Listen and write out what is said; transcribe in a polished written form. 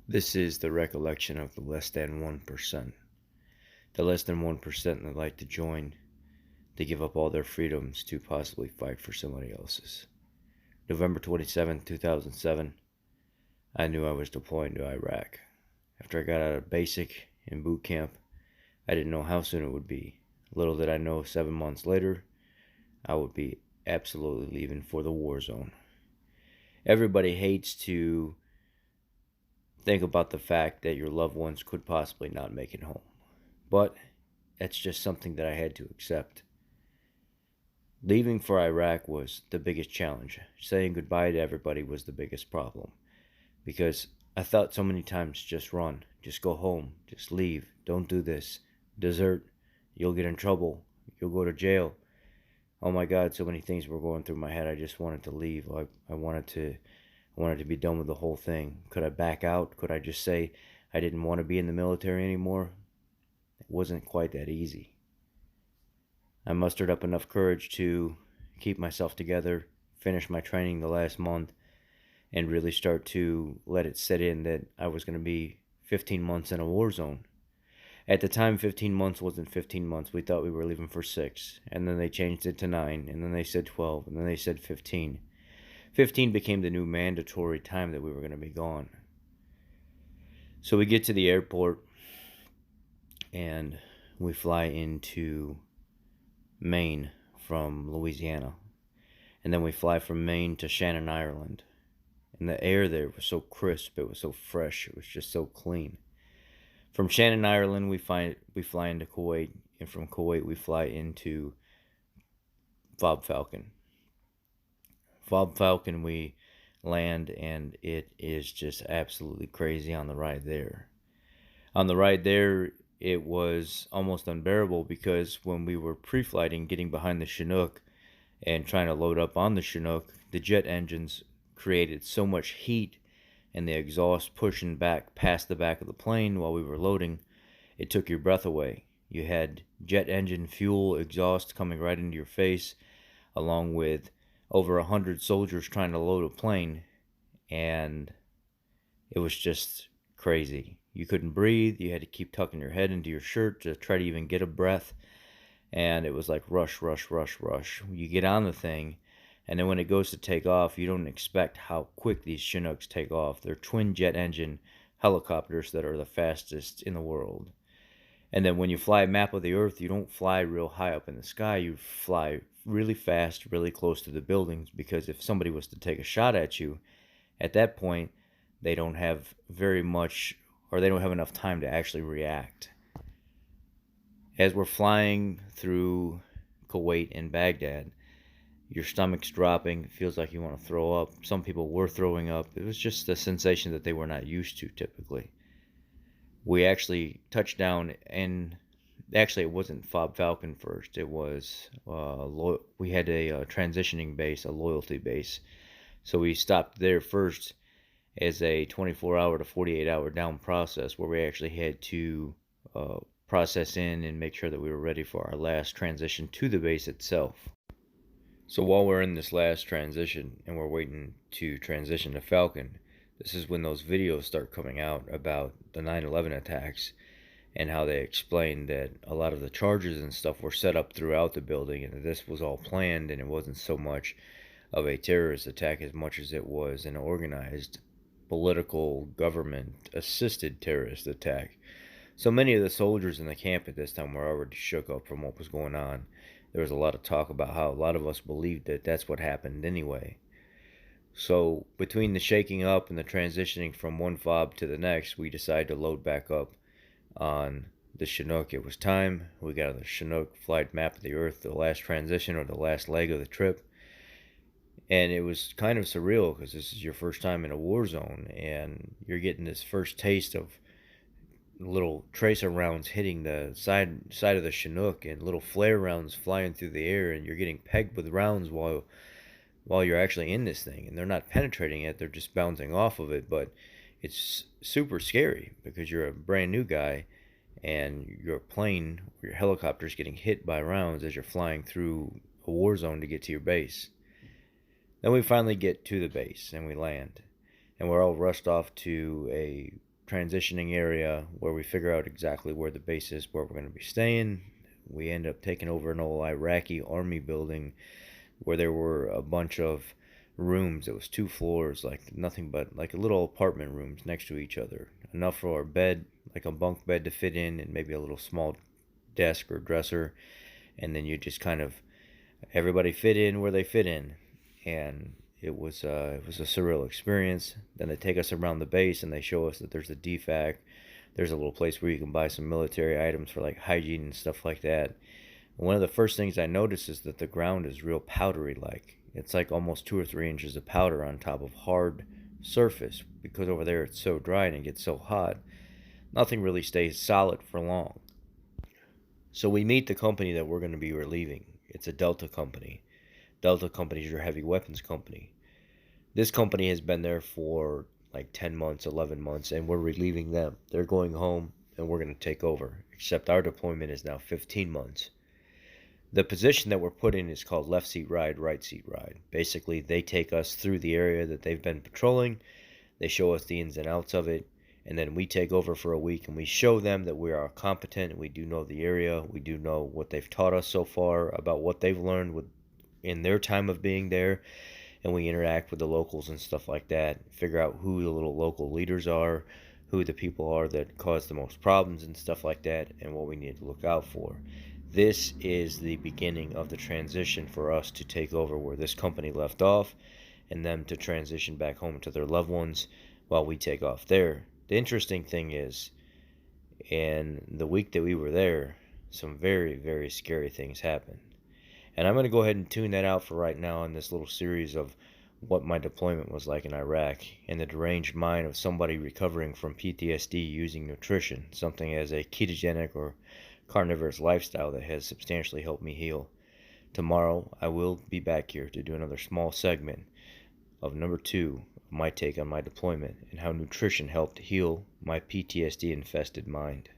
This is the recollection of the less than 1%. The less than 1% that like to join, to give up all their freedoms to possibly fight for somebody else's. November 27th, 2007, I knew I was deploying to Iraq. After I got out of basic and boot camp, I didn't know how soon it would be. Little did I know 7 months later, I would be absolutely leaving for the war zone. Everybody hates to think about the fact that your loved ones could possibly not make it home. But that's just something that I had to accept. Leaving for Iraq was the biggest challenge. Saying goodbye to everybody was the biggest problem. Because I thought so many times, just run, just go home, just leave, don't do this, desert, you'll get in trouble, you'll go to jail. Oh my God, so many things were going through my head. I just wanted to leave. I wanted to be done with the whole thing. Could I back out? Could I just say I didn't want to be in the military anymore? It wasn't quite that easy. I mustered up enough courage to keep myself together, finish my training the last month, and really start to let it set in that I was going to be 15 months in a war zone. At the time, 15 months wasn't 15 months. We thought we were leaving for 6, and then they changed it to 9, and then they said 12, and then they said 15. 15 became the new mandatory time that we were going to be gone. So we get to the airport, and we fly into Maine from Louisiana. And then we fly from Maine to Shannon, Ireland. And the air there was so crisp, it was so fresh, it was just so clean. From Shannon, Ireland, we fly into Kuwait, and from Kuwait we fly into Fob Falcon. Fob Falcon, we land, and it is just absolutely crazy on the ride there. On the ride there, it was almost unbearable because when we were pre-flighting, getting behind the Chinook and trying to load up on the Chinook, the jet engines created so much heat and the exhaust pushing back past the back of the plane while we were loading, it took your breath away. You had jet engine fuel exhaust coming right into your face, along with over 100 soldiers trying to load a plane, and it was just crazy. You couldn't breathe. You had to keep tucking your head into your shirt to try to even get a breath, and it was like rush, rush, rush, rush. You get on the thing, and then when it goes to take off, you don't expect how quick these Chinooks take off. They're twin jet engine helicopters that are the fastest in the world. And then when you fly a map of the earth, you don't fly real high up in the sky. You fly really fast, really close to the buildings, because if somebody was to take a shot at you, at that point, they don't have very much, or they don't have enough time to actually react. As we're flying through Kuwait and Baghdad, your stomach's dropping, it feels like you want to throw up. Some people were throwing up. It was just a sensation that they were not used to typically. We actually touched down, and actually it wasn't Fob Falcon first. It was, we had a transitioning base, a loyalty base. So we stopped there first as a 24-hour to 48-hour down process where we actually had to process in and make sure that we were ready for our last transition to the base itself. So while we're in this last transition and we're waiting to transition to Falcon, this is when those videos start coming out about the 9/11 attacks and how they explained that a lot of the charges and stuff were set up throughout the building and that this was all planned, and it wasn't so much of a terrorist attack as much as it was an organized political government assisted terrorist attack. So many of the soldiers in the camp at this time were already shook up from what was going on. There was a lot of talk about how a lot of us believed that that's what happened anyway. So between the shaking up and the transitioning from one fob to the next, we decided to load back up on the Chinook. It was time. We got on the Chinook, flight map of the earth, the last transition or the last leg of the trip. And it was kind of surreal because this is your first time in a war zone, and you're getting this first taste of little tracer rounds hitting the side of the Chinook and little flare rounds flying through the air, and you're getting pegged with rounds while you're actually in this thing, and they're not penetrating it, they're just bouncing off of it. But it's super scary because you're a brand new guy and your plane, your helicopter's getting hit by rounds as you're flying through a war zone to get to your base. Then we finally get to the base and we land, and we're all rushed off to a transitioning area where we figure out exactly where the base is, where we're going to be staying. We end up taking over an old Iraqi army building where there were a bunch of rooms. It was 2 floors, like nothing but like little apartment rooms next to each other. Enough for a bed, like a bunk bed to fit in, and maybe a little small desk or dresser. And then you just kind of everybody fit in where they fit in, and it was a surreal experience. Then they take us around the base and they show us that there's a DFAC. There's a little place where you can buy some military items for like hygiene and stuff like that. And one of the first things I noticed is that the ground is real powdery like. It's like almost 2 or 3 inches of powder on top of hard surface because over there it's so dry and it gets so hot. Nothing really stays solid for long. So we meet the company that we're going to be relieving. It's a Delta company. Delta Company is your heavy weapons company. This company has been there for like 10 months, 11 months, and we're relieving them. They're going home, and we're going to take over, except our deployment is now 15 months. The position that we're put in is called left seat ride, right seat ride. Basically, they take us through the area that they've been patrolling. They show us the ins and outs of it, and then we take over for a week and we show them that we are competent and we do know the area. We do know what they've taught us so far about what they've learned in their time of being there, and we interact with the locals and stuff like that, figure out who the little local leaders are, who the people are that cause the most problems and stuff like that, and what we need to look out for. This is the beginning of the transition for us to take over where this company left off, and them to transition back home to their loved ones while we take off there. The interesting thing is, in the week that we were there, some very, very scary things happened. And I'm going to go ahead and tune that out for right now in this little series of what my deployment was like in Iraq and the deranged mind of somebody recovering from PTSD using nutrition, something as a ketogenic or carnivorous lifestyle that has substantially helped me heal. Tomorrow, I will be back here to do another small segment of number 2 of my take on my deployment and how nutrition helped heal my PTSD infested mind.